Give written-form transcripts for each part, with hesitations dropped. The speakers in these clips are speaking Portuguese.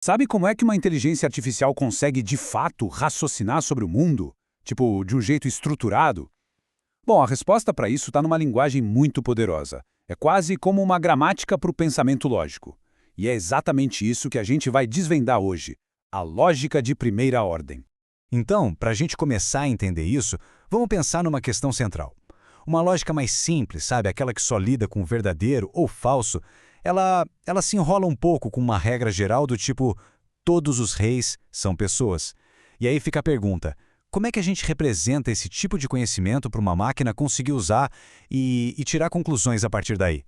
Sabe como é que uma inteligência artificial consegue, de fato, raciocinar sobre o mundo? Tipo, de um jeito estruturado? Bom, a resposta para isso está numa linguagem muito poderosa. É quase como uma gramática para o pensamento lógico. E é exatamente isso que a gente vai desvendar hoje. A lógica de primeira ordem. Então, para a gente começar a entender isso, vamos pensar numa questão central. Uma lógica mais simples, sabe? Aquela que só lida com verdadeiro ou falso, ela se enrola um pouco com uma regra geral do tipo todos os reis são pessoas. E aí fica a pergunta, como é que a gente representa esse tipo de conhecimento para uma máquina conseguir usar e tirar conclusões a partir daí?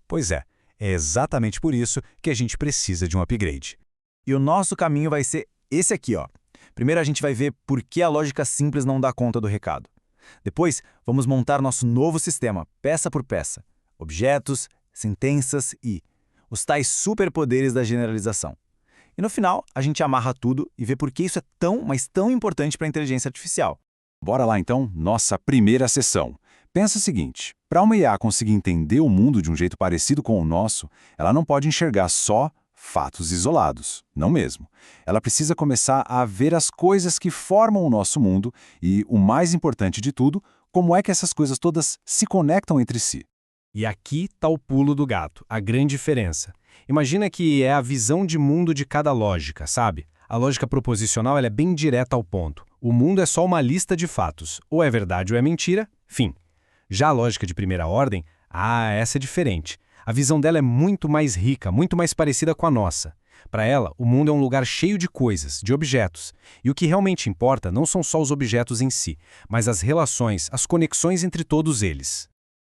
Pois é exatamente por isso que a gente precisa de um upgrade. E o nosso caminho vai ser esse aqui, ó. Primeiro a gente vai ver por que a lógica simples não dá conta do recado. Depois, vamos montar nosso novo sistema, peça por peça. Objetos, sentenças e os tais superpoderes da generalização. E no final, a gente amarra tudo e vê por que isso é tão, mas tão importante para a inteligência artificial. Bora lá então, nossa primeira sessão. Pensa o seguinte, para uma IA conseguir entender o mundo de um jeito parecido com o nosso, ela não pode enxergar só fatos isolados, não mesmo. Ela precisa começar a ver as coisas que formam o nosso mundo e, o mais importante de tudo, como é que essas coisas todas se conectam entre si. E aqui está o pulo do gato, a grande diferença. Imagina que é a visão de mundo de cada lógica, sabe? A lógica proposicional ela é bem direta ao ponto. O mundo é só uma lista de fatos. Ou é verdade ou é mentira, fim. Já a lógica de primeira ordem, essa é diferente. A visão dela é muito mais rica, muito mais parecida com a nossa. Para ela, o mundo é um lugar cheio de coisas, de objetos. E o que realmente importa não são só os objetos em si, mas as relações, as conexões entre todos eles.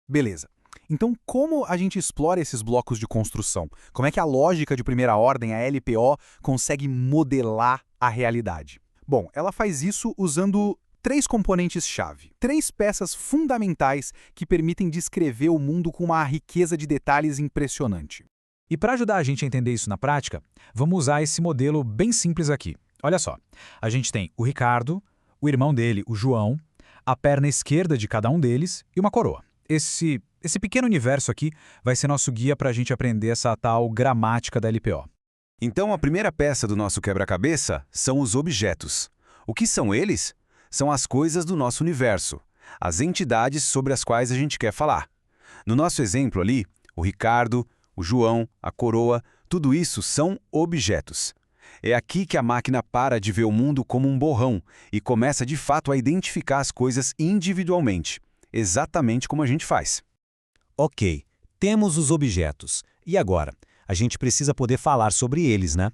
Beleza. Então, como a gente explora esses blocos de construção? Como é que a lógica de primeira ordem, a LPO, consegue modelar a realidade? Bom, ela faz isso usando 3 componentes-chave, 3 peças fundamentais que permitem descrever o mundo com uma riqueza de detalhes impressionante. E para ajudar a gente a entender isso na prática, vamos usar esse modelo bem simples aqui. Olha só, a gente tem o Ricardo, o irmão dele, o João, a perna esquerda de cada um deles e uma coroa. Esse pequeno universo aqui vai ser nosso guia para a gente aprender essa tal gramática da LPO. Então, a primeira peça do nosso quebra-cabeça são os objetos. O que são eles? São as coisas do nosso universo, as entidades sobre as quais a gente quer falar. No nosso exemplo ali, o Ricardo, o João, a coroa, tudo isso são objetos. É aqui que a máquina para de ver o mundo como um borrão e começa de fato a identificar as coisas individualmente, exatamente como a gente faz. Ok, temos os objetos. E agora? A gente precisa poder falar sobre eles, né?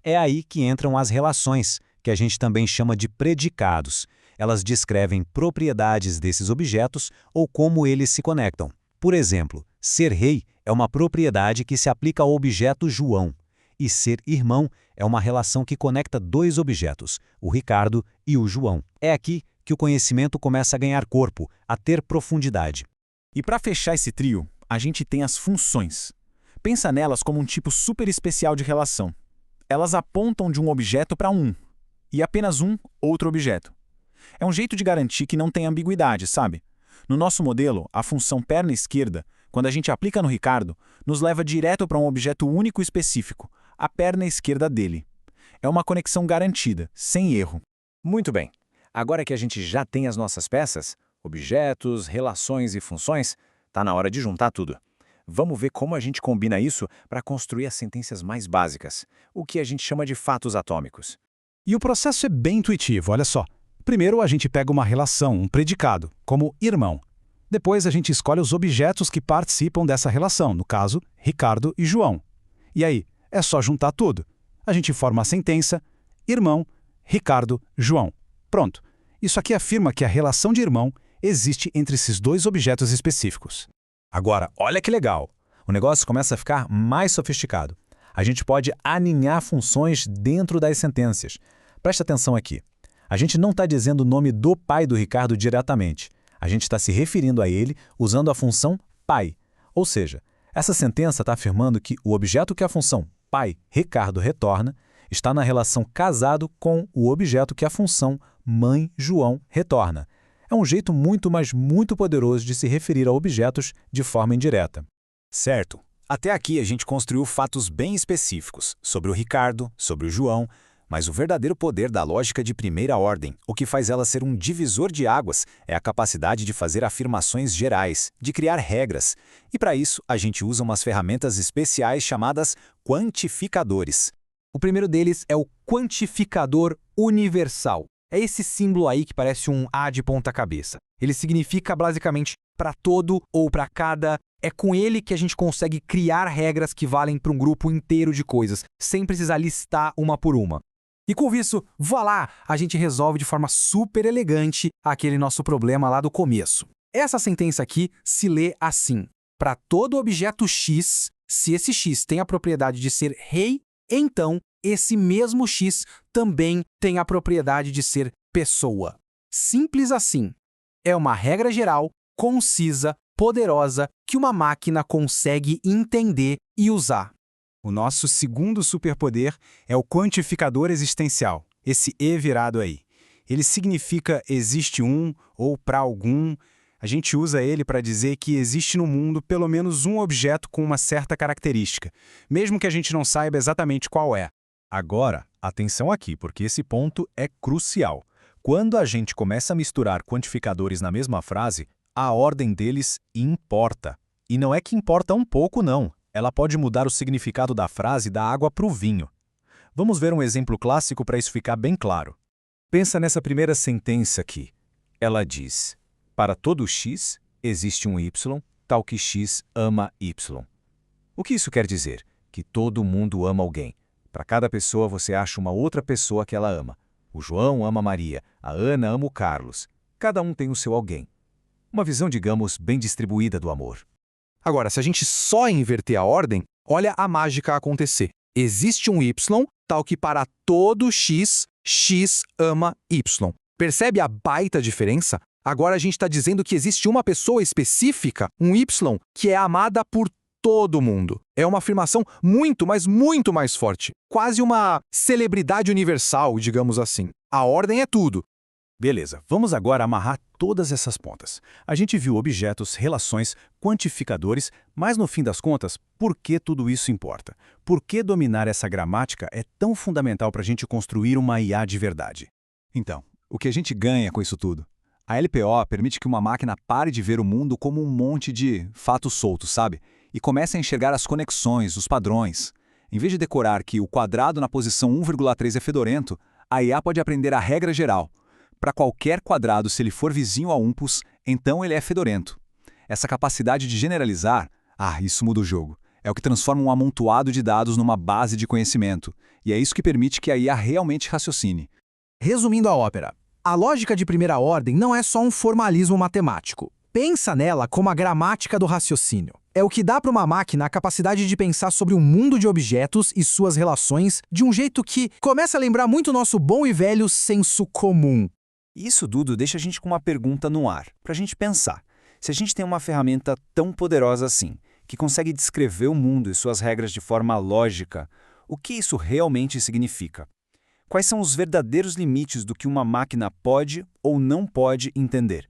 É aí que entram as relações, que a gente também chama de predicados. Elas descrevem propriedades desses objetos ou como eles se conectam. Por exemplo, ser rei é uma propriedade que se aplica ao objeto João. E ser irmão é uma relação que conecta 2 objetos, o Ricardo e o João. É aqui que o conhecimento começa a ganhar corpo, a ter profundidade. E para fechar esse trio, a gente tem as funções. Pensa nelas como um tipo super especial de relação. Elas apontam de um objeto para um, e apenas um outro objeto. É um jeito de garantir que não tem ambiguidade, sabe? No nosso modelo, a função perna esquerda, quando a gente aplica no Ricardo, nos leva direto para um objeto único e específico, a perna esquerda dele. É uma conexão garantida, sem erro. Muito bem. Agora que a gente já tem as nossas peças, objetos, relações e funções, tá na hora de juntar tudo. Vamos ver como a gente combina isso para construir as sentenças mais básicas, o que a gente chama de fatos atômicos. E o processo é bem intuitivo, olha só. Primeiro a gente pega uma relação, um predicado, como irmão. Depois a gente escolhe os objetos que participam dessa relação, no caso, Ricardo e João. E aí, é só juntar tudo. A gente forma a sentença, irmão, Ricardo, João. Pronto. Isso aqui afirma que a relação de irmão existe entre esses 2 objetos específicos. Agora, olha que legal! O negócio começa a ficar mais sofisticado. A gente pode aninhar funções dentro das sentenças. Presta atenção aqui. A gente não está dizendo o nome do pai do Ricardo diretamente. A gente está se referindo a ele usando a função pai. Ou seja, essa sentença está afirmando que o objeto que a função pai Ricardo retorna está na relação casado com o objeto que a função mãe João retorna. É um jeito muito, mas muito poderoso de se referir a objetos de forma indireta. Certo. Até aqui a gente construiu fatos bem específicos sobre o Ricardo, sobre o João, mas o verdadeiro poder da lógica de primeira ordem, o que faz ela ser um divisor de águas, é a capacidade de fazer afirmações gerais, de criar regras. E para isso, a gente usa umas ferramentas especiais chamadas quantificadores. O primeiro deles é o quantificador universal. É esse símbolo aí que parece um A de ponta cabeça. Ele significa basicamente para todo ou para cada. É com ele que a gente consegue criar regras que valem para um grupo inteiro de coisas, sem precisar listar uma por uma. E com isso, vá lá, a gente resolve de forma super elegante aquele nosso problema lá do começo. Essa sentença aqui se lê assim: para todo objeto X, se esse X tem a propriedade de ser rei, então esse mesmo X também tem a propriedade de ser pessoa. Simples assim. É uma regra geral, concisa, poderosa, que uma máquina consegue entender e usar. O nosso segundo superpoder é o quantificador existencial, esse E virado aí. Ele significa existe um ou para algum. A gente usa ele para dizer que existe no mundo pelo menos um objeto com uma certa característica, mesmo que a gente não saiba exatamente qual é. Agora, atenção aqui, porque esse ponto é crucial. Quando a gente começa a misturar quantificadores na mesma frase, a ordem deles importa. E não é que importa um pouco, não. Ela pode mudar o significado da frase da água para o vinho. Vamos ver um exemplo clássico para isso ficar bem claro. Pensa nessa primeira sentença aqui. Ela diz: para todo x, existe um y, tal que x ama y. O que isso quer dizer? Que todo mundo ama alguém. Para cada pessoa você acha uma outra pessoa que ela ama. O João ama a Maria, a Ana ama o Carlos. Cada um tem o seu alguém. Uma visão, digamos, bem distribuída do amor. Agora, se a gente só inverter a ordem, olha a mágica acontecer. Existe um y, tal que para todo x, x ama y. Percebe a baita diferença? Agora a gente está dizendo que existe uma pessoa específica, um y, que é amada por todo mundo. É uma afirmação muito, mas muito mais forte. Quase uma celebridade universal, digamos assim. A ordem é tudo. Beleza, vamos agora amarrar todas essas pontas. A gente viu objetos, relações, quantificadores, mas no fim das contas, por que tudo isso importa? Por que dominar essa gramática é tão fundamental para a gente construir uma IA de verdade? Então, o que a gente ganha com isso tudo? A LPO permite que uma máquina pare de ver o mundo como um monte de fatos soltos, sabe? E comece a enxergar as conexões, os padrões. Em vez de decorar que o quadrado na posição 1,3 é fedorento, a IA pode aprender a regra geral. Para qualquer quadrado, se ele for vizinho a umpus, então ele é fedorento. Essa capacidade de generalizar, isso muda o jogo. É o que transforma um amontoado de dados numa base de conhecimento. E é isso que permite que a IA realmente raciocine. Resumindo a ópera, a lógica de primeira ordem não é só um formalismo matemático. Pensa nela como a gramática do raciocínio. É o que dá para uma máquina a capacidade de pensar sobre um mundo de objetos e suas relações de um jeito que começa a lembrar muito o nosso bom e velho senso comum. Isso, Dudu, deixa a gente com uma pergunta no ar, para a gente pensar. Se a gente tem uma ferramenta tão poderosa assim, que consegue descrever o mundo e suas regras de forma lógica, o que isso realmente significa? Quais são os verdadeiros limites do que uma máquina pode ou não pode entender?